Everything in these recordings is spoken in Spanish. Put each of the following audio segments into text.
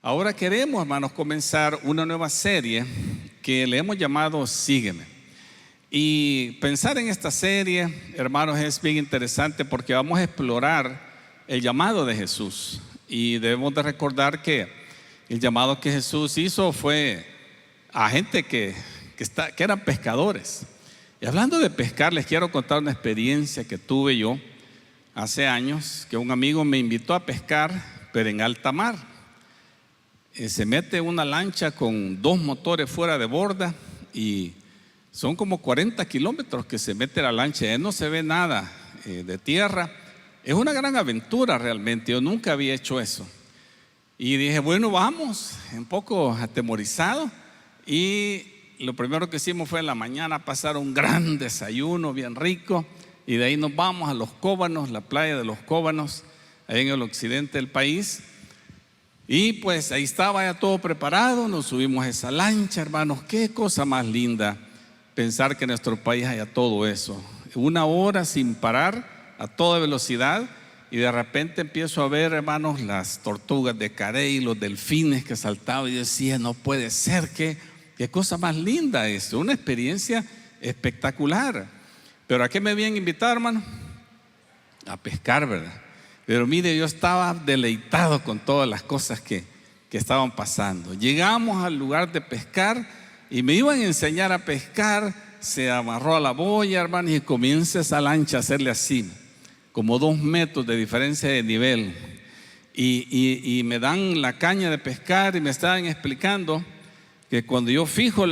Ahora queremos, hermanos, comenzar una nueva serie que le hemos llamado Sígueme. Y pensar en esta serie, hermanos, es bien interesante porque vamos a explorar el llamado de Jesús. Y debemos de recordar que el llamado que Jesús hizo fue a gente que eran pescadores. Y hablando de pescar, les quiero contar una experiencia que tuve yo hace años, que un amigo me invitó a pescar, pero en alta mar. Se mete una lancha con 2 motores fuera de borda y son como 40 kilómetros que se mete la lancha. No se ve nada de tierra. Es una gran aventura realmente. Yo nunca había hecho eso. Y dije, bueno, vamos, un poco atemorizado. Y lo primero que hicimos fue en la mañana pasar un gran desayuno bien rico. Y de ahí nos vamos a Los Cóbanos, la playa de Los Cóbanos, ahí en el occidente del país. Y pues ahí estaba ya todo preparado, nos subimos a esa lancha, hermanos. Qué cosa más linda pensar que en nuestro país haya todo eso. 1 hora sin parar, a toda velocidad, y de repente empiezo a ver, hermanos, las tortugas de Carey, los delfines que saltaban, y yo decía, no puede ser, qué cosa más linda esto, una experiencia espectacular. Pero ¿a qué me habían invitado, hermano? A pescar, ¿verdad? Pero mire, yo estaba deleitado con todas las cosas que estaban pasando. Llegamos al lugar de pescar y me iban a enseñar a pescar. Se amarró a la boya, hermano, y comienza esa lancha a hacerle así, como 2 metros de diferencia de nivel. Y me dan la caña de pescar y me estaban explicando que cuando yo fijo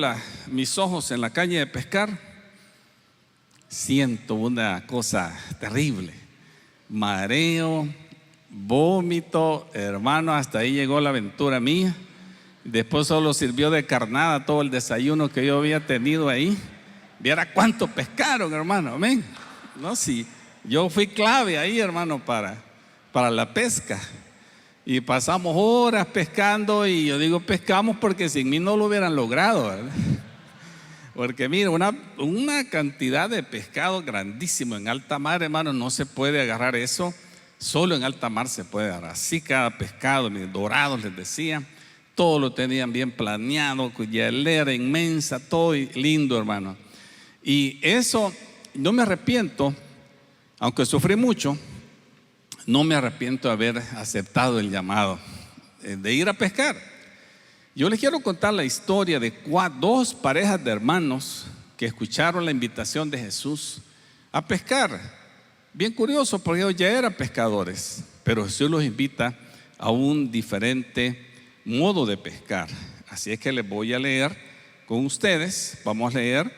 mis ojos en la caña de pescar, siento una cosa terrible. Mareo, vómito, hermano, hasta ahí llegó la aventura mía. Después solo sirvió de carnada todo el desayuno que yo había tenido ahí. Viera cuánto pescaron, hermano, amén. No, sí, yo fui clave ahí, hermano, para la pesca. Y pasamos horas pescando, y yo digo pescamos porque sin mí no lo hubieran logrado, ¿verdad? Porque mira, una cantidad de pescado grandísimo en alta mar, hermano, no se puede agarrar eso. Solo en alta mar se puede agarrar. Así cada pescado, dorados les decía. Todo lo tenían bien planeado, hielera inmensa, todo lindo, hermano. Y eso, no me arrepiento, aunque sufrí mucho, no me arrepiento de haber aceptado el llamado de ir a pescar. Yo les quiero contar la historia de 2 parejas de hermanos que escucharon la invitación de Jesús a pescar. Bien curioso, porque ellos ya eran pescadores, pero Jesús los invita a un diferente modo de pescar. Así es que les voy a leer con ustedes. Vamos a leer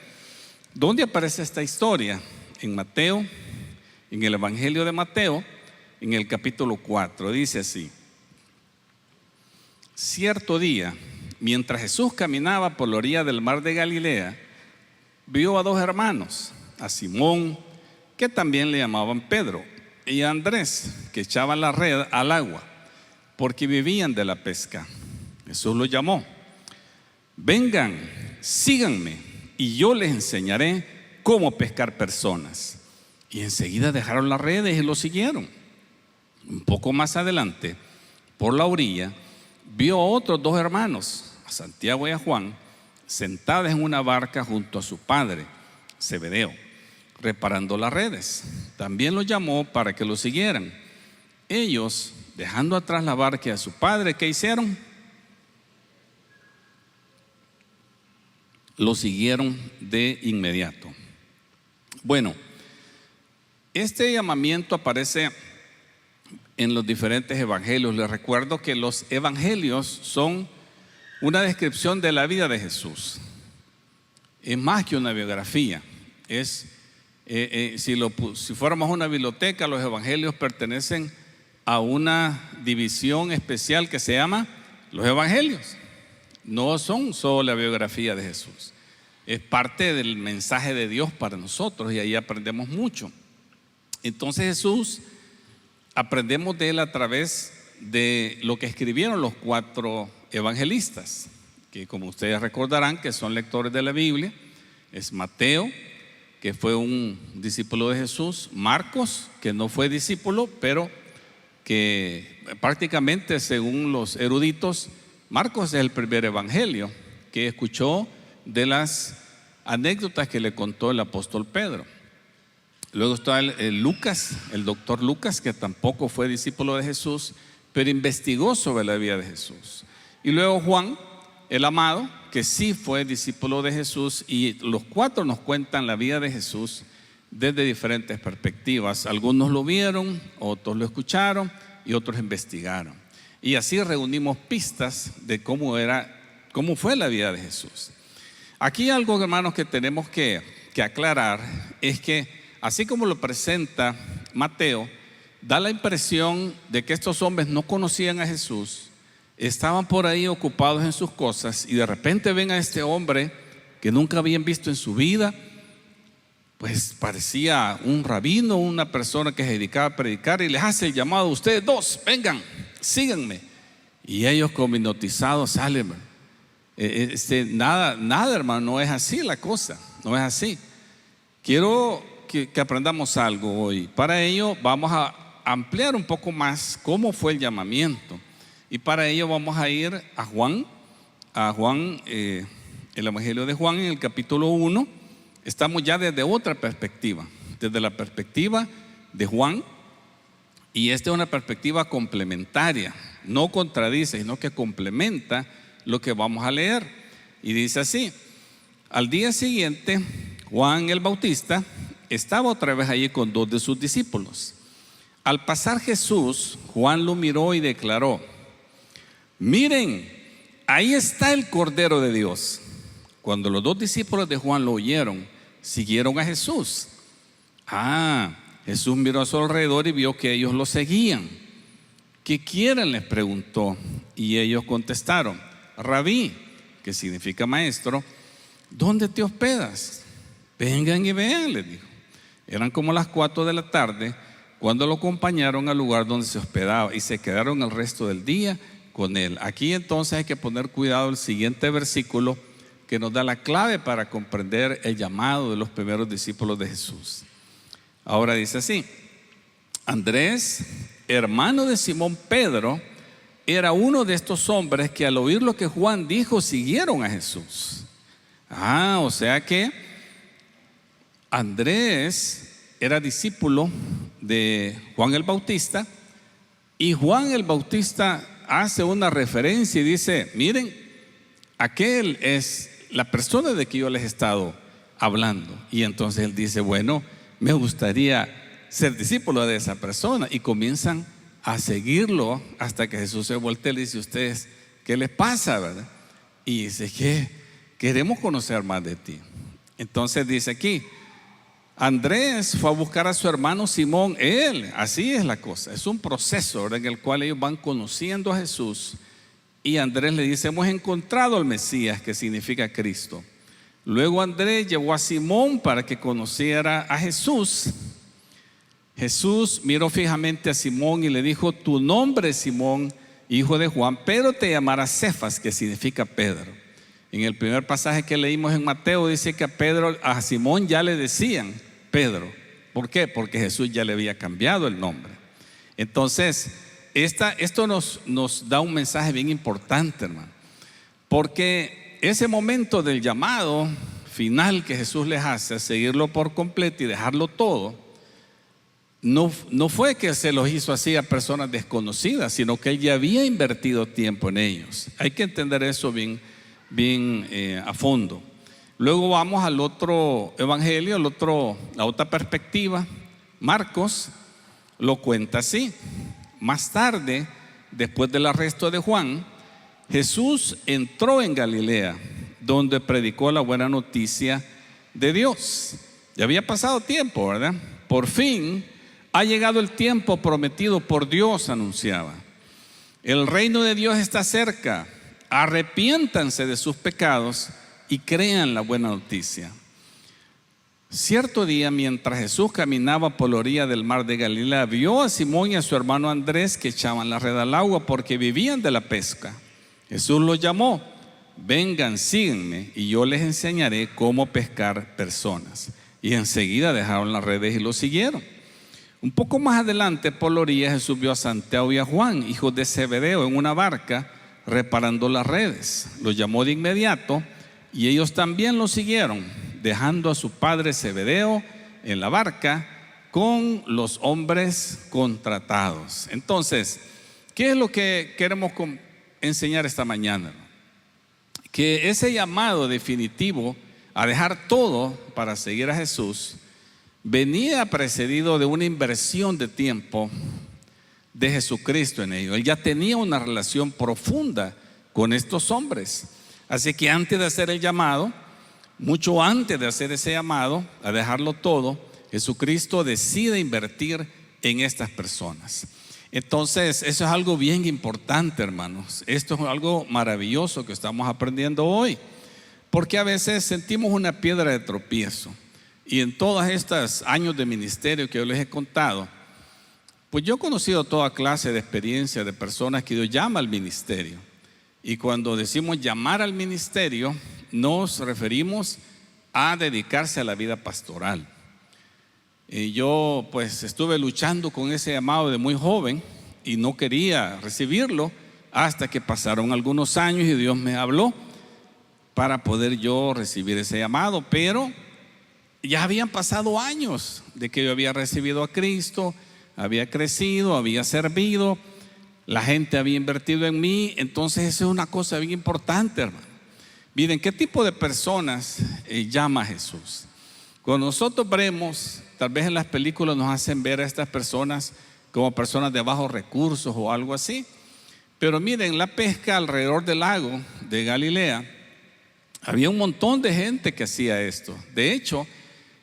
dónde aparece esta historia. En Mateo, en el Evangelio de Mateo, en el capítulo 4. Dice así: cierto día, mientras Jesús caminaba por la orilla del mar de Galilea, vio a 2 hermanos, a Simón, que también le llamaban Pedro, y a Andrés, que echaban la red al agua, porque vivían de la pesca. Jesús los llamó: vengan, síganme, y yo les enseñaré cómo pescar personas. Y enseguida dejaron las redes y lo siguieron. Un poco más adelante, por la orilla, vio a otros 2 hermanos, a Santiago y a Juan, sentados en una barca junto a su padre, Zebedeo, reparando las redes. También los llamó para que lo siguieran. Ellos, dejando atrás la barca y a su padre, ¿qué hicieron? Lo siguieron de inmediato. Bueno, este llamamiento aparece en los diferentes evangelios. Les recuerdo que los evangelios son una descripción de la vida de Jesús. Es más que una biografía. Si fuéramos una biblioteca, los evangelios pertenecen a una división especial que se llama los evangelios. No son solo la biografía de Jesús. Es parte del mensaje de Dios para nosotros, y ahí aprendemos mucho. Entonces Jesús, aprendemos de él a través de lo que escribieron los 4 evangelistas, que como ustedes recordarán que son lectores de la Biblia. Es Mateo, que fue un discípulo de Jesús; Marcos, que no fue discípulo, pero que prácticamente, según los eruditos, Marcos es el primer evangelio que escuchó de las anécdotas que le contó el apóstol Pedro. Luego está el Lucas, el doctor Lucas, que tampoco fue discípulo de Jesús, pero investigó sobre la vida de Jesús. Y luego Juan, el amado, que sí fue discípulo de Jesús, y los cuatro nos cuentan la vida de Jesús desde diferentes perspectivas. Algunos lo vieron, otros lo escucharon y otros investigaron. Y así reunimos pistas de cómo fue la vida de Jesús. Aquí algo, hermanos, que tenemos que aclarar es que así como lo presenta Mateo, da la impresión de que estos hombres no conocían a Jesús, estaban por ahí ocupados en sus cosas y de repente ven a este hombre que nunca habían visto en su vida. Pues parecía un rabino, una persona que se dedicaba a predicar, y les hace el llamado: ustedes dos, vengan, síganme. Y ellos, como hipnotizados, salen. Nada, hermano, no es así la cosa, no es así. Quiero que aprendamos algo hoy. Para ello vamos a ampliar un poco más cómo fue el llamamiento. Y para ello vamos a ir a Juan, el Evangelio de Juan, en el capítulo 1. Estamos ya desde otra perspectiva, desde la perspectiva de Juan, y esta es una perspectiva complementaria, no contradice, sino que complementa lo que vamos a leer. Y dice así: al día siguiente, Juan el Bautista estaba otra vez allí con dos de sus discípulos. Al pasar Jesús, Juan lo miró y declaró: miren, ahí está el Cordero de Dios. Cuando los dos discípulos de Juan lo oyeron, siguieron a Jesús. Jesús miró a su alrededor y vio que ellos lo seguían. ¿Qué quieren?, les preguntó. Y ellos contestaron: Rabí, que significa maestro, ¿dónde te hospedas? Vengan y vean, les dijo. Eran como las 4 de la tarde cuando lo acompañaron al lugar donde se hospedaba y se quedaron el resto del día con él. Aquí entonces hay que poner cuidado el siguiente versículo, que nos da la clave para comprender el llamado de los primeros discípulos de Jesús. Ahora dice así: Andrés, hermano de Simón Pedro, era uno de estos hombres que al oír lo que Juan dijo, siguieron a Jesús. O sea que Andrés era discípulo de Juan el Bautista, y Juan el Bautista hace una referencia y dice: miren, aquel es la persona de que yo les he estado hablando. Y entonces él dice: bueno, me gustaría ser discípulo de esa persona. Y comienzan a seguirlo hasta que Jesús se voltea y le dice: ¿ustedes qué les pasa, verdad? Y dice: que queremos conocer más de ti. Entonces dice aquí: Andrés fue a buscar a su hermano Simón. Así es la cosa, es un proceso, ¿verdad?, en el cual ellos van conociendo a Jesús. Y Andrés le dice: hemos encontrado al Mesías, que significa Cristo. Luego Andrés llevó a Simón para que conociera a Jesús. Jesús miró fijamente a Simón y le dijo: tu nombre es Simón, hijo de Juan, pero te llamarás Cefas, que significa Pedro. En el primer pasaje que leímos en Mateo dice que a Simón ya le decían Pedro. ¿Por qué? Porque Jesús ya le había cambiado el nombre. Entonces, esto nos da un mensaje bien importante, hermano, porque ese momento del llamado final que Jesús les hace a seguirlo por completo y dejarlo todo, no fue que se los hizo así a personas desconocidas, sino que Él ya había invertido tiempo en ellos. Hay que entender eso bien a fondo. Luego vamos al otro evangelio, la otra perspectiva. Marcos lo cuenta así: más tarde, después del arresto de Juan, Jesús entró en Galilea, donde predicó la buena noticia de Dios. Ya había pasado tiempo, ¿verdad? Por fin ha llegado el tiempo prometido por Dios, anunciaba. El reino de Dios está cerca. Arrepiéntanse de sus pecados y crean la buena noticia. Cierto día, mientras Jesús caminaba por la orilla del mar de Galilea, vio a Simón y a su hermano Andrés que echaban la red al agua porque vivían de la pesca. Jesús los llamó: vengan, síguenme y yo les enseñaré cómo pescar personas. Y enseguida dejaron las redes y lo siguieron. Un poco más adelante por la orilla, Jesús vio a Santiago y a Juan, hijos de Zebedeo, en una barca reparando las redes. Los llamó de inmediato y ellos también lo siguieron, dejando a su padre Zebedeo en la barca con los hombres contratados. Entonces, ¿qué es lo que queremos enseñar esta mañana? Que ese llamado definitivo a dejar todo para seguir a Jesús venía precedido de una inversión de tiempo de Jesucristo en ello. Él ya tenía una relación profunda con estos hombres. Así que antes de hacer el llamado, mucho antes de hacer ese llamado a dejarlo todo, Jesucristo decide invertir en estas personas. Entonces, eso es algo bien importante, hermanos. Esto es algo maravilloso que estamos aprendiendo hoy, porque a veces sentimos una piedra de tropiezo. Y en todos estos años de ministerio que yo les he contado, pues yo he conocido toda clase de experiencias de personas que Dios llama al ministerio. Y cuando decimos llamar al ministerio, nos referimos a dedicarse a la vida pastoral. Y yo pues estuve luchando con ese llamado de muy joven y no quería recibirlo hasta que pasaron algunos años y Dios me habló para poder yo recibir ese llamado. Pero ya habían pasado años de que yo había recibido a Cristo, había crecido, había servido, la gente había invertido en mí. Entonces eso es una cosa bien importante, hermano. Miren, ¿qué tipo de personas llama Jesús? Cuando nosotros vemos, tal vez en las películas nos hacen ver a estas personas como personas de bajos recursos o algo así. Pero miren, la pesca alrededor del lago de Galilea, había un montón de gente que hacía esto. De hecho,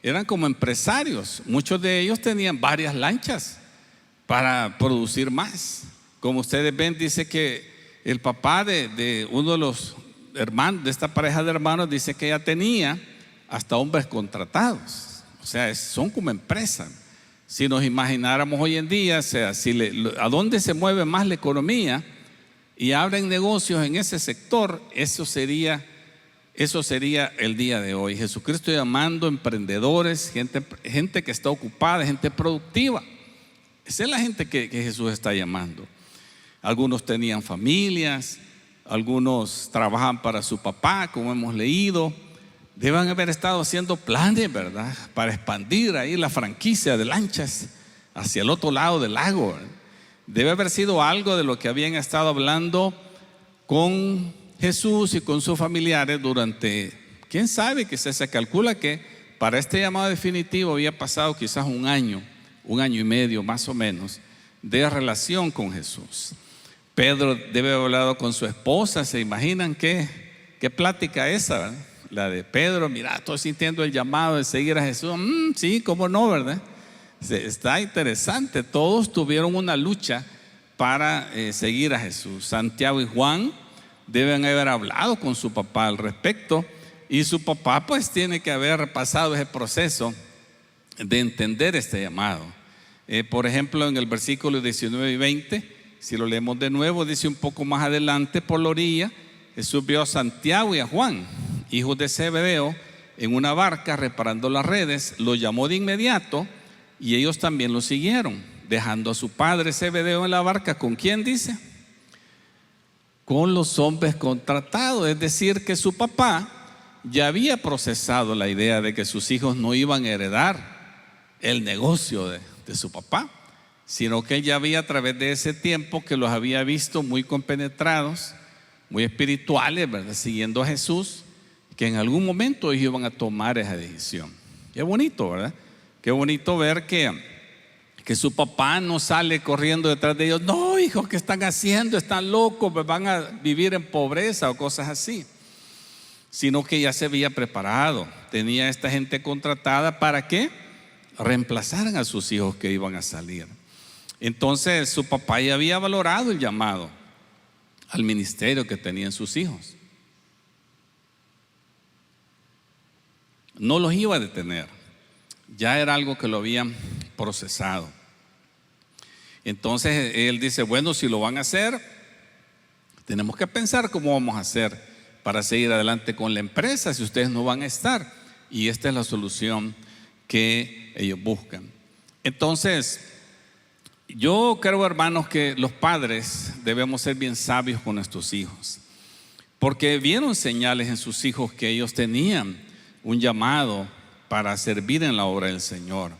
eran como empresarios. Muchos de ellos tenían varias lanchas para producir más. Como ustedes ven, dice que el papá de uno de los hermanos, de esta pareja de hermanos, dice que ella tenía hasta hombres contratados. O sea, son como empresas. Si nos imagináramos hoy en día, o sea, a dónde se mueve más la economía y abren negocios en ese sector, eso sería el día de hoy. Jesucristo llamando emprendedores, gente que está ocupada, gente productiva. Esa es la gente que Jesús está llamando. Algunos tenían familias, algunos trabajan para su papá, como hemos leído. Deben haber estado haciendo planes, ¿verdad?, para expandir ahí la franquicia de lanchas hacia el otro lado del lago, ¿verdad? Debe haber sido algo de lo que habían estado hablando con Jesús y con sus familiares durante, quién sabe, quizás se calcula que para este llamado definitivo había pasado quizás un año y medio más o menos de relación con Jesús. Pedro debe haber hablado con su esposa. ¿Se imaginan qué plática esa, verdad? La de Pedro: mira, estoy sintiendo el llamado de seguir a Jesús. Sí, cómo no, ¿verdad? Está interesante. Todos tuvieron una lucha para seguir a Jesús. Santiago y Juan deben haber hablado con su papá al respecto, y su papá pues tiene que haber pasado ese proceso de entender este llamado. Por ejemplo, en el versículo 19 y 20, si lo leemos de nuevo, dice un poco más adelante: por la orilla Jesús vio a Santiago y a Juan, hijos de Zebedeo, en una barca reparando las redes. Los llamó de inmediato y ellos también lo siguieron, dejando a su padre Zebedeo en la barca. ¿Con quién dice? Con los hombres contratados. Es decir, que su papá ya había procesado la idea de que sus hijos no iban a heredar el negocio de su papá, sino que él ya había, a través de ese tiempo, que los había visto muy compenetrados, muy espirituales, ¿verdad?, siguiendo a Jesús, que en algún momento ellos iban a tomar esa decisión. Qué bonito, ¿verdad? Qué bonito ver que su papá no sale corriendo detrás de ellos: no, hijos, ¿qué están haciendo? Están locos, van a vivir en pobreza o cosas así. Sino que ya se había preparado, tenía a esta gente contratada para que reemplazaran a sus hijos que iban a salir. Entonces su papá ya había valorado el llamado al ministerio que tenían sus hijos. No los iba a detener, ya era algo que lo habían procesado. Entonces él dice: bueno, si lo van a hacer, tenemos que pensar cómo vamos a hacer para seguir adelante con la empresa si ustedes no van a estar. Y esta es la solución que ellos buscan. Entonces, Yo creo, hermanos, que los padres debemos ser bien sabios con nuestros hijos, porque vieron señales en sus hijos que ellos tenían un llamado para servir en la obra del Señor.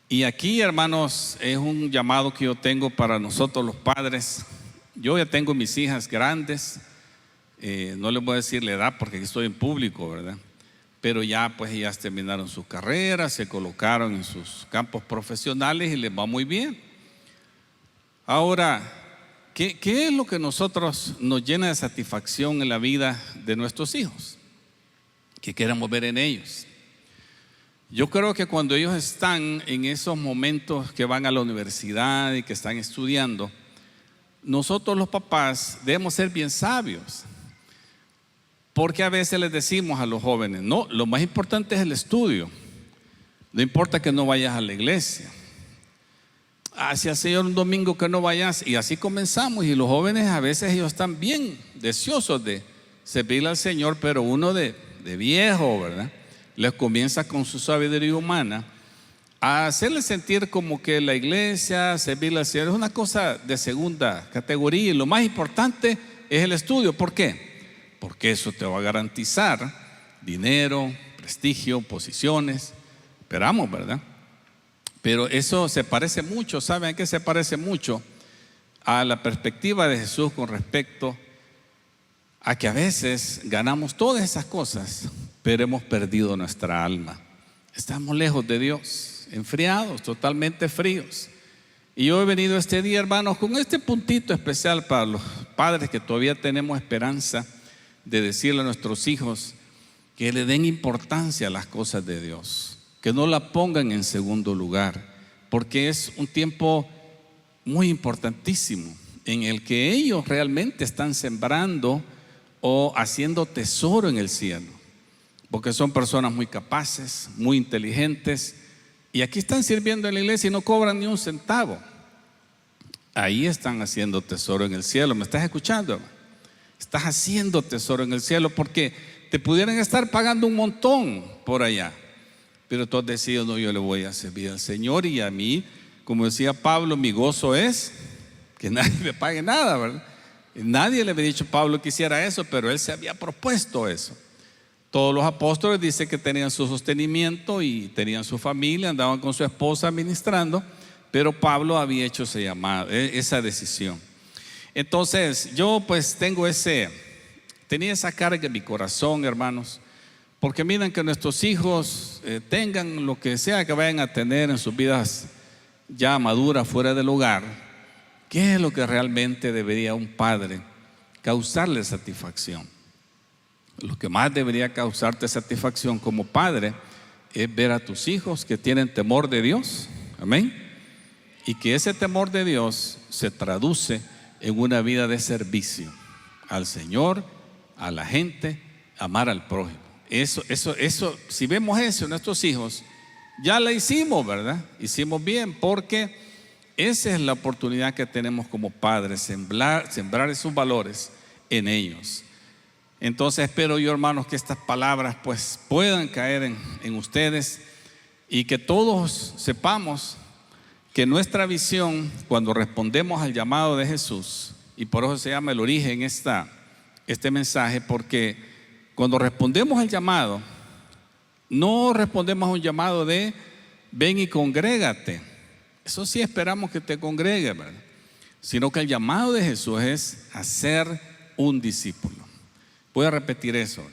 Y aquí, hermanos, es un llamado que yo tengo para nosotros los padres. Yo ya tengo mis hijas grandes, no les voy a decir la edad porque aquí estoy en público, ¿verdad? Pero ya pues ellas terminaron sus carreras, se colocaron en sus campos profesionales y les va muy bien. Ahora, ¿qué es lo que nosotros nos llena de satisfacción en la vida de nuestros hijos? ¿Qué queremos ver en ellos? Yo creo que cuando ellos están en esos momentos que van a la universidad y que están estudiando, nosotros los papás debemos ser bien sabios, porque a veces les decimos a los jóvenes: no, lo más importante es el estudio, no importa que no vayas a la iglesia, hacia el Señor un domingo que no vayas, y así comenzamos. Y los jóvenes a veces ellos están bien deseosos de servirle al Señor, pero uno de viejo, ¿verdad?, les comienza con su sabiduría humana a hacerles sentir como que la iglesia, servirle al Señor, es una cosa de segunda categoría, y lo más importante es el estudio. ¿Por qué? Porque eso te va a garantizar dinero, prestigio, posiciones. Esperamos, ¿verdad? Pero eso se parece mucho, ¿saben a qué se parece mucho? A la perspectiva de Jesús con respecto a que a veces ganamos todas esas cosas, pero hemos perdido nuestra alma. Estamos lejos de Dios, enfriados, totalmente fríos. Y yo he venido este día, hermanos, con este puntito especial para los padres que todavía tenemos esperanza de decirle a nuestros hijos que le den importancia a las cosas de Dios, que no la pongan en segundo lugar, porque es un tiempo muy importantísimo en el que ellos realmente están sembrando o haciendo tesoro en el cielo, porque son personas muy capaces, muy inteligentes, y aquí están sirviendo en la iglesia y no cobran ni un centavo. Ahí están haciendo tesoro en el cielo. ¿Me estás escuchando, hermano? Estás haciendo tesoro en el cielo, porque te pudieran estar pagando un montón por allá, pero tú has decidido: no, yo le voy a servir al Señor, y a mí, como decía Pablo, mi gozo es que nadie me pague nada, ¿verdad? Nadie le había dicho a Pablo que hiciera eso, pero él se había propuesto eso. Todos los apóstoles dicen que tenían su sostenimiento y tenían su familia, andaban con su esposa ministrando, pero Pablo había hecho ese llamado, esa decisión. Entonces yo pues tenía esa carga en mi corazón, hermanos, porque miren que nuestros hijos tengan lo que sea que vayan a tener en sus vidas ya maduras fuera del hogar. ¿Qué es lo que realmente debería un padre causarle satisfacción? Lo que más debería causarte satisfacción como padre es ver a tus hijos que tienen temor de Dios, amén, y que ese temor de Dios se traduce en una vida de servicio al Señor, a la gente, amar al prójimo. Eso, si vemos eso en nuestros hijos, ya la hicimos, ¿verdad? Hicimos bien, porque esa es la oportunidad que tenemos como padres, sembrar esos valores en ellos. Entonces espero yo, hermanos, que estas palabras pues puedan caer en ustedes, y que todos sepamos que nuestra visión, cuando respondemos al llamado de Jesús, y por eso se llama el origen este mensaje, porque cuando respondemos al llamado, no respondemos a un llamado de ven y congrégate. Eso sí esperamos que te congregues, ¿verdad? Sino que el llamado de Jesús es hacer un discípulo. Voy a repetir eso.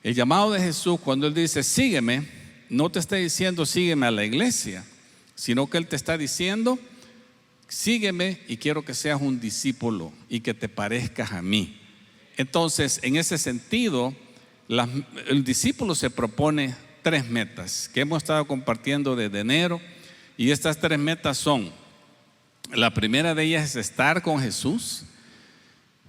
El llamado de Jesús, cuando Él dice sígueme, no te está diciendo sígueme a la iglesia, sino que Él te está diciendo sígueme y quiero que seas un discípulo y que te parezcas a mí. Entonces, en ese sentido, el discípulo se propone 3 metas que hemos estado compartiendo desde enero, y estas 3 metas son: la primera de ellas es estar con Jesús.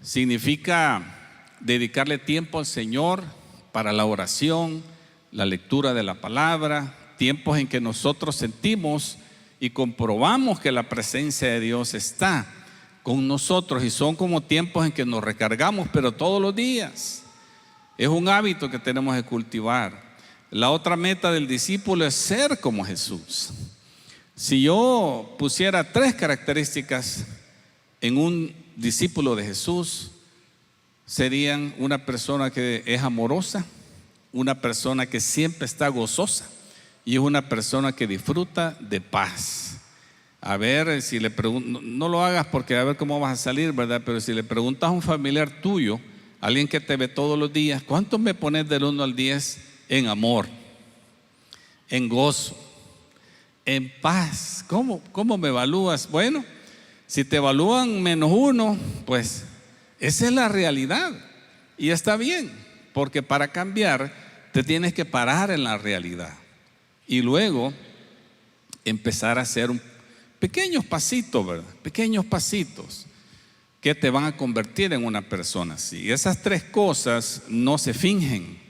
Significa dedicarle tiempo al Señor para la oración, la lectura de la palabra, tiempos en que nosotros sentimos y comprobamos que la presencia de Dios está con nosotros, y son como tiempos en que nos recargamos, pero todos los días. Es un hábito que tenemos que cultivar. La otra meta del discípulo es ser como Jesús. Si yo pusiera 3 características en un discípulo de Jesús, serían una persona que es amorosa, una persona que siempre está gozosa y es una persona que disfruta de paz. A ver, si le pregunto, no lo hagas porque a ver cómo vas a salir, ¿verdad? Pero si le preguntas a un familiar tuyo, alguien que te ve todos los días, ¿cuánto me pones del 1 al 10 en amor, en gozo, en paz? ¿Cómo me evalúas? Bueno, si te evalúan -1, pues esa es la realidad y está bien, porque para cambiar te tienes que parar en la realidad y luego empezar a hacer pequeños pasitos, ¿verdad? Pequeños pasitos que te van a convertir en una persona así. Esas 3 cosas no se fingen.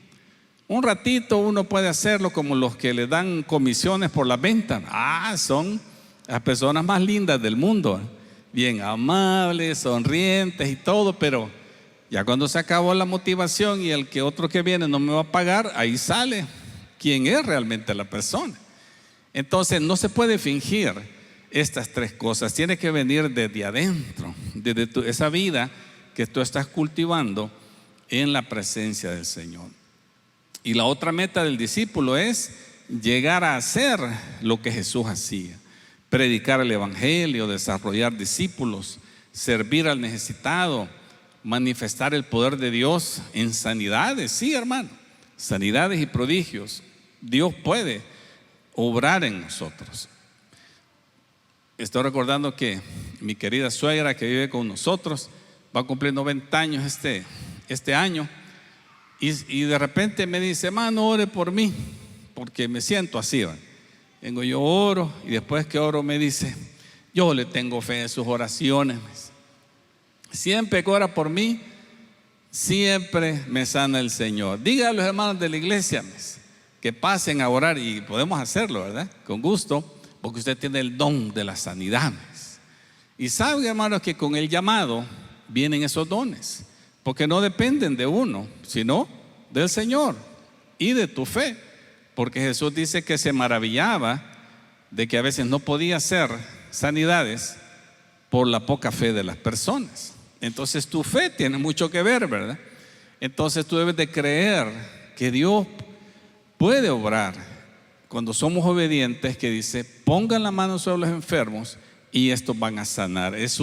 Un ratito uno puede hacerlo como los que le dan comisiones por la venta. Son las personas más lindas del mundo, bien amables, sonrientes y todo, pero ya cuando se acabó la motivación y el que otro que viene no me va a pagar, ahí sale quién es realmente la persona. Entonces no se puede fingir estas 3 cosas, tiene que venir desde adentro, desde esa vida que tú estás cultivando en la presencia del Señor. Y la otra meta del discípulo es llegar a hacer lo que Jesús hacía: predicar el evangelio, desarrollar discípulos, servir al necesitado, manifestar el poder de Dios en sanidades. Sí, hermano, sanidades y prodigios. Dios puede obrar en nosotros. Estoy recordando que mi querida suegra, que vive con nosotros, va a cumplir 90 años este año, y de repente me dice: hermano, ore por mí, porque me siento así, ¿verdad? Vengo, yo oro, y después que oro me dice: yo le tengo fe en sus oraciones. Siempre que ora por mí, siempre me sana el Señor. Diga a los hermanos de la iglesia que pasen a orar, y podemos hacerlo, ¿verdad? Con gusto, porque usted tiene el don de las sanidades. Y saben, hermanos, que con el llamado vienen esos dones, porque no dependen de uno, sino del Señor y de tu fe. Porque Jesús dice que se maravillaba de que a veces no podía hacer sanidades por la poca fe de las personas. Entonces tu fe tiene mucho que ver, ¿verdad? Entonces tú debes de creer que Dios puede obrar cuando somos obedientes, que dice: pongan la mano sobre los enfermos y estos van a sanar. Es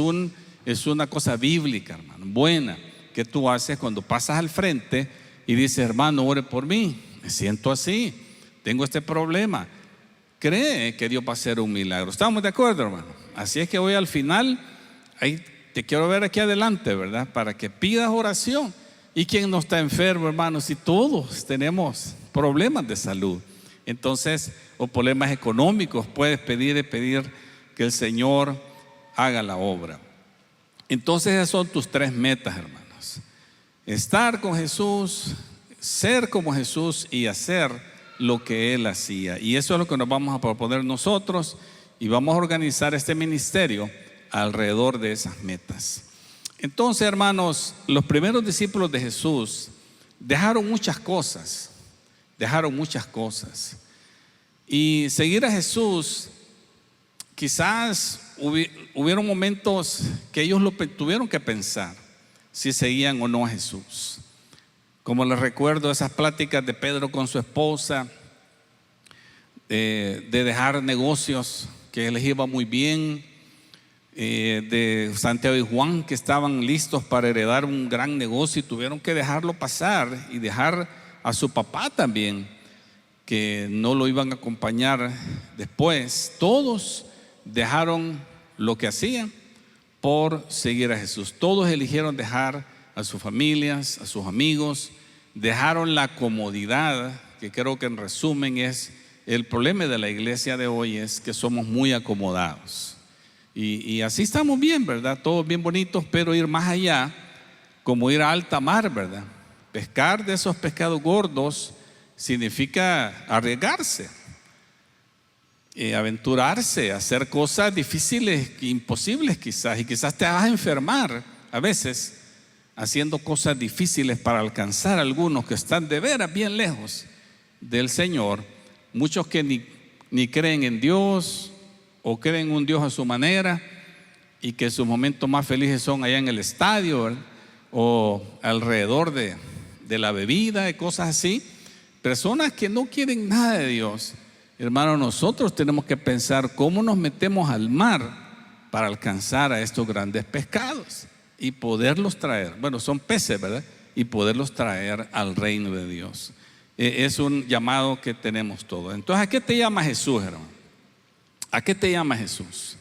una cosa bíblica, hermano, buena, que tú haces cuando pasas al frente y dices: hermano, ore por mí, me siento así, tengo este problema. Cree que Dios va a hacer un milagro. ¿Estamos de acuerdo, hermano? Así es que hoy al final, ahí te quiero ver aquí adelante, ¿verdad? Para que pidas oración. ¿Y quién no está enfermo, hermano? Si todos tenemos problemas de salud, entonces, o problemas económicos, puedes pedir que el Señor haga la obra. Entonces esas son tus 3 metas, hermanos: estar con Jesús, ser como Jesús y hacer lo que Él hacía. Y eso es lo que nos vamos a proponer nosotros, y vamos a organizar este ministerio alrededor de esas metas. Entonces, hermanos, los primeros discípulos de Jesús dejaron muchas cosas. Y seguir a Jesús, quizás hubieron momentos que ellos tuvieron que pensar si seguían o no a Jesús. Como les recuerdo esas pláticas de Pedro con su esposa, de dejar negocios que les iba muy bien, de Santiago y Juan, que estaban listos para heredar un gran negocio y tuvieron que dejarlo pasar, y dejar a su papá también, que no lo iban a acompañar después. Todos dejaron lo que hacían por seguir a Jesús. Todos eligieron dejar a sus familias, a sus amigos, dejaron la comodidad, que creo que en resumen es el problema de la iglesia de hoy, es que somos muy acomodados. Y así estamos bien, ¿verdad? Todos bien bonitos, pero ir más allá, como ir a alta mar, ¿verdad? Pescar de esos pescados gordos significa arriesgarse, aventurarse, hacer cosas difíciles, imposibles quizás, y quizás te vas a enfermar a veces haciendo cosas difíciles para alcanzar a algunos que están de veras bien lejos del Señor, muchos que ni creen en Dios, o creen un Dios a su manera y que sus momentos más felices son allá en el estadio, ¿verdad? O alrededor de la bebida, de cosas así. Personas que no quieren nada de Dios. Hermano, nosotros tenemos que pensar cómo nos metemos al mar para alcanzar a estos grandes pescados y poderlos traer. Bueno, son peces, ¿verdad? Y poderlos traer al reino de Dios. Es un llamado que tenemos todos. Entonces, ¿a qué te llama Jesús, hermano? ¿A qué te llama Jesús?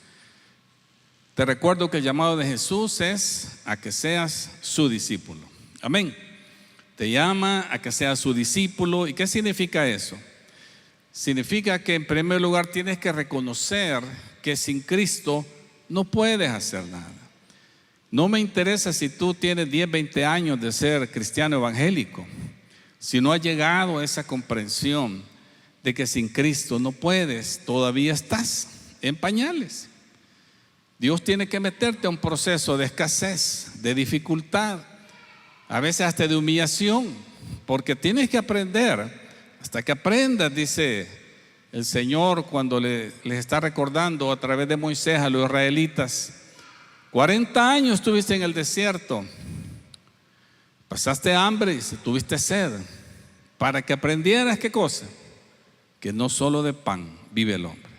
Te recuerdo que el llamado de Jesús es a que seas su discípulo. Amén. Te llama a que seas su discípulo. ¿Y qué significa eso? Significa que en primer lugar tienes que reconocer que sin Cristo no puedes hacer nada. No me interesa si tú tienes 10, 20 años de ser cristiano evangélico. Si no has llegado a esa comprensión de que sin Cristo no puedes, todavía estás en pañales. Dios tiene que meterte a un proceso de escasez, de dificultad, a veces hasta de humillación, porque tienes que aprender. Hasta que aprendas, dice el Señor cuando les está recordando a través de Moisés a los israelitas: 40 años estuviste en el desierto, pasaste hambre y tuviste sed, para que aprendieras, ¿qué cosa? Que no solo de pan vive el hombre.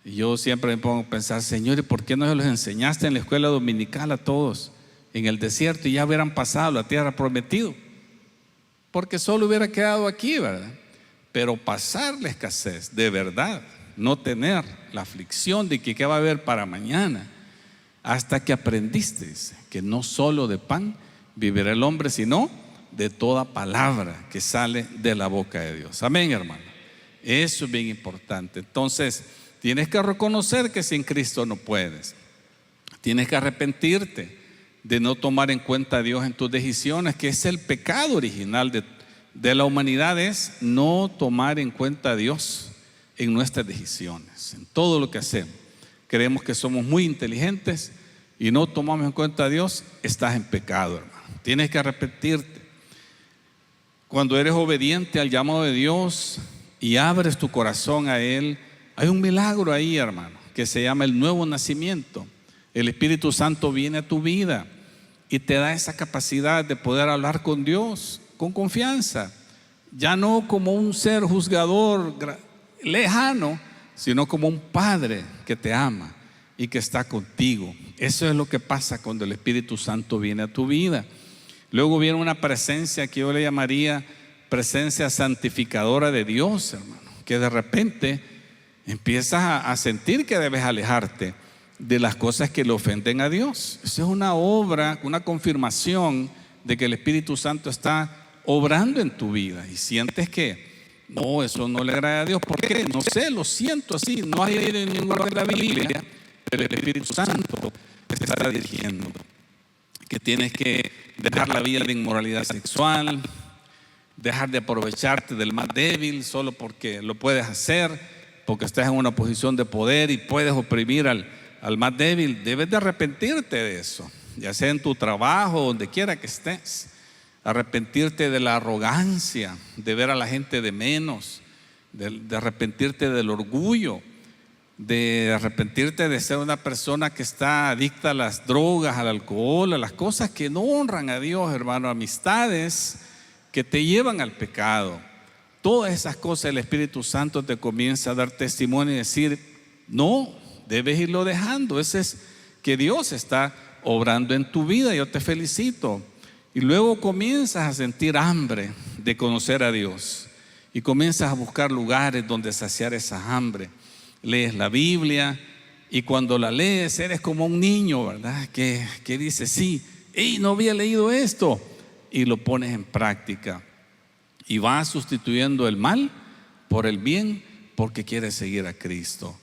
Y yo siempre me pongo a pensar: Señor, ¿y por qué no se los enseñaste en la escuela dominical a todos en el desierto y ya hubieran pasado la tierra prometida? Porque solo hubiera quedado aquí, ¿verdad? Pero pasar la escasez de verdad, no tener la aflicción de que qué va a haber para mañana, hasta que aprendiste, dice, que no solo de pan vivirá el hombre, sino de toda palabra que sale de la boca de Dios. Amén, hermano. Eso es bien importante. Entonces, tienes que reconocer que sin Cristo no puedes. Tienes que arrepentirte de no tomar en cuenta a Dios en tus decisiones, que es el pecado original de la humanidad, es no tomar en cuenta a Dios en nuestras decisiones, en todo lo que hacemos. Creemos que somos muy inteligentes y no tomamos en cuenta a Dios, estás en pecado, hermano. Tienes que arrepentirte. Cuando eres obediente al llamado de Dios y abres tu corazón a Él, hay un milagro ahí, hermano, que se llama el nuevo nacimiento. El Espíritu Santo viene a tu vida y te da esa capacidad de poder hablar con Dios con confianza, ya no como un ser juzgador lejano, sino como un Padre que te ama y que está contigo. Eso es lo que pasa cuando el Espíritu Santo viene a tu vida. Luego viene una presencia que yo le llamaría presencia santificadora de Dios, hermano, que de repente empiezas a sentir que debes alejarte de las cosas que le ofenden a Dios. Eso es una obra, una confirmación de que el Espíritu Santo está obrando en tu vida y sientes que no, eso no le agrada a Dios. ¿Por qué? No sé, lo siento así. No hay en ningún lugar de la Biblia, pero el Espíritu Santo te está dirigiendo que tienes que dejar la vida de inmoralidad sexual, dejar de aprovecharte del más débil solo porque lo puedes hacer, porque estás en una posición de poder y puedes oprimir al más débil. Debes de arrepentirte de eso, ya sea en tu trabajo, donde quiera que estés. Arrepentirte de la arrogancia, de ver a la gente de menos, de arrepentirte del orgullo, de arrepentirte de ser una persona que está adicta a las drogas, al alcohol, a las cosas que no honran a Dios, hermano, amistades que te llevan al pecado. Todas esas cosas el Espíritu Santo te comienza a dar testimonio y decir: no, debes irlo dejando. Ese es que Dios está obrando en tu vida. Yo te felicito. Y luego comienzas a sentir hambre de conocer a Dios y comienzas a buscar lugares donde saciar esa hambre. Lees la Biblia y cuando la lees eres como un niño, ¿verdad? Que dice: sí, no había leído esto, y lo pones en práctica y vas sustituyendo el mal por el bien porque quieres seguir a Cristo.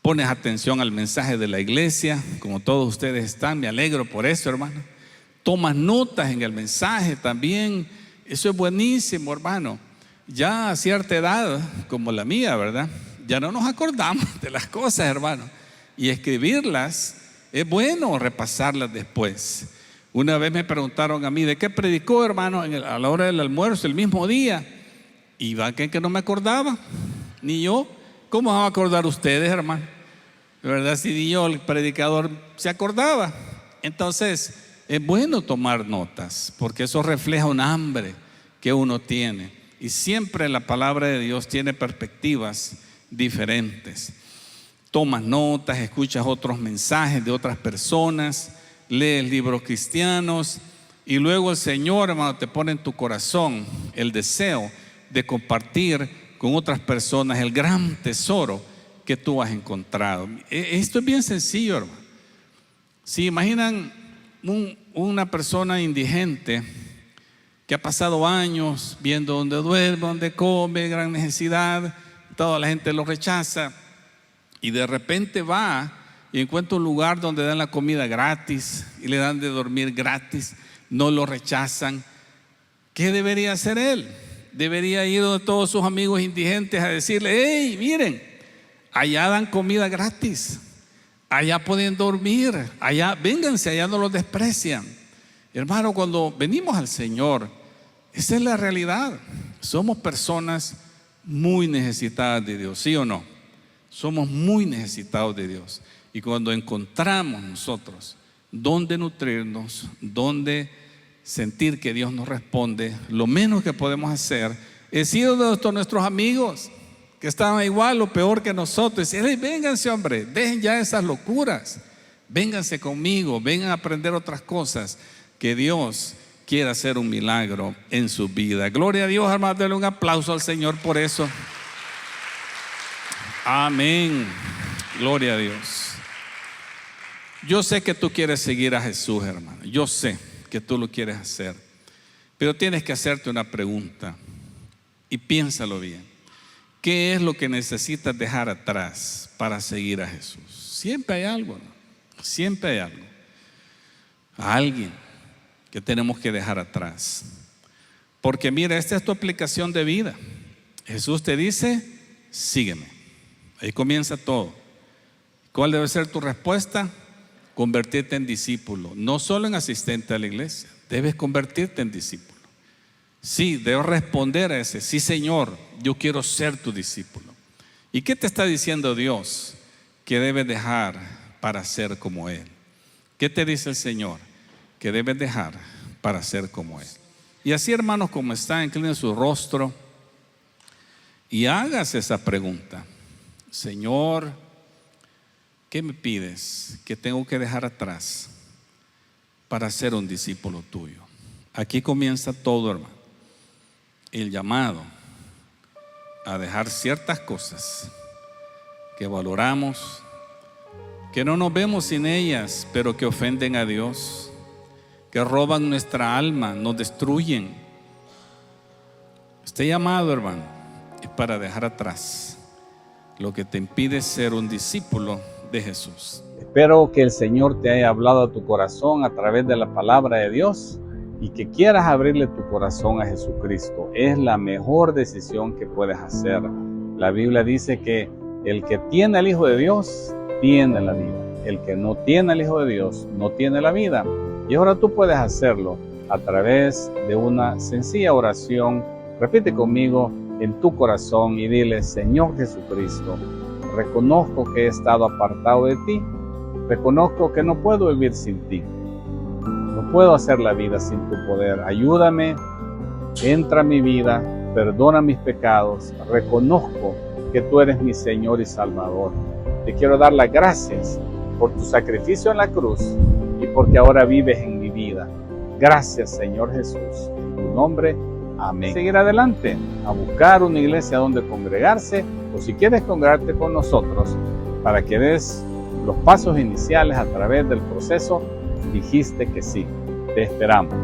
Pones atención al mensaje de la iglesia, como todos ustedes están. Me alegro por eso, hermano. Tomas notas en el mensaje también. Eso es buenísimo, hermano. Ya a cierta edad, como la mía, ¿verdad?, ya no nos acordamos de las cosas, hermano. Y escribirlas es bueno, repasarlas después. Una vez me preguntaron a mí: ¿de qué predicó, hermano, a la hora del almuerzo, el mismo día? Y va que no me acordaba, ni yo. ¿Cómo van a acordar ustedes, hermano? ¿verdad? Si yo, el predicador, se acordaba. Entonces, es bueno tomar notas, porque eso refleja un hambre que uno tiene. Y siempre la palabra de Dios tiene perspectivas diferentes. Tomas notas, escuchas otros mensajes de otras personas, lees libros cristianos, y luego el Señor, hermano, te pone en tu corazón el deseo de compartir con otras personas el gran tesoro que tú has encontrado. Esto es bien sencillo, hermano. Si imaginan una persona indigente que ha pasado años viendo dónde duerme, dónde come, gran necesidad, toda la gente lo rechaza, y de repente va y encuentra un lugar donde dan la comida gratis y le dan de dormir gratis, no lo rechazan. ¿Qué debería hacer él? Debería ir donde todos sus amigos indigentes a decirle: hey, miren, allá dan comida gratis, allá pueden dormir, allá, vénganse, allá no los desprecian. Hermano, cuando venimos al Señor, esa es la realidad. Somos personas muy necesitadas de Dios, ¿sí o no? Somos muy necesitados de Dios. Y cuando encontramos nosotros dónde nutrirnos, dónde sentir que Dios nos responde, lo menos que podemos hacer es ir a nuestros amigos que estaban igual o peor que nosotros y decir: hey, vénganse, hombre, dejen ya esas locuras, vénganse conmigo, vengan a aprender otras cosas, que Dios quiere hacer un milagro en su vida. Gloria a Dios, hermano, denle un aplauso al Señor por eso. Amén. Gloria a Dios. Yo sé que tú quieres seguir a Jesús, hermano. Yo sé que tú lo quieres hacer, pero tienes que hacerte una pregunta y piénsalo bien. ¿Qué es lo que necesitas dejar atrás para seguir a Jesús? Siempre hay algo, ¿no? Siempre hay algo. A alguien que tenemos que dejar atrás. Porque mira, esta es tu aplicación de vida. Jesús te dice: sígueme. Ahí comienza todo. ¿Cuál debe ser tu respuesta? Convertirte en discípulo, no solo en asistente a la iglesia, debes convertirte en discípulo. Sí, debes responder a ese: sí, Señor, yo quiero ser tu discípulo. ¿Y qué te está diciendo Dios que debes dejar para ser como Él? ¿Qué te dice el Señor que debes dejar para ser como Él? Y así, hermanos, como está, inclinen su rostro y hágase esa pregunta: Señor, ¿qué me pides que tengo que dejar atrás para ser un discípulo tuyo? Aquí comienza todo, hermano. El llamado a dejar ciertas cosas que valoramos, que no nos vemos sin ellas, pero que ofenden a Dios, que roban nuestra alma, nos destruyen. Este llamado, hermano, es para dejar atrás lo que te impide ser un discípulo de Jesús. Espero que el Señor te haya hablado a tu corazón a través de la palabra de Dios y que quieras abrirle tu corazón a Jesucristo. Es la mejor decisión que puedes hacer. La Biblia dice que el que tiene al Hijo de Dios tiene la vida. El que no tiene al Hijo de Dios no tiene la vida. Y ahora tú puedes hacerlo a través de una sencilla oración. Repite conmigo en tu corazón y dile: Señor Jesucristo, reconozco que he estado apartado de ti. Reconozco que no puedo vivir sin ti. No puedo hacer la vida sin tu poder. Ayúdame, entra a mi vida, perdona mis pecados. Reconozco que tú eres mi Señor y Salvador. Te quiero dar las gracias por tu sacrificio en la cruz y porque ahora vives en mi vida. Gracias, Señor Jesús. En tu nombre, amén. Seguir adelante a buscar una iglesia donde congregarse, o si quieres congregarte con nosotros para que des los pasos iniciales a través del proceso, dijiste que sí. Te esperamos.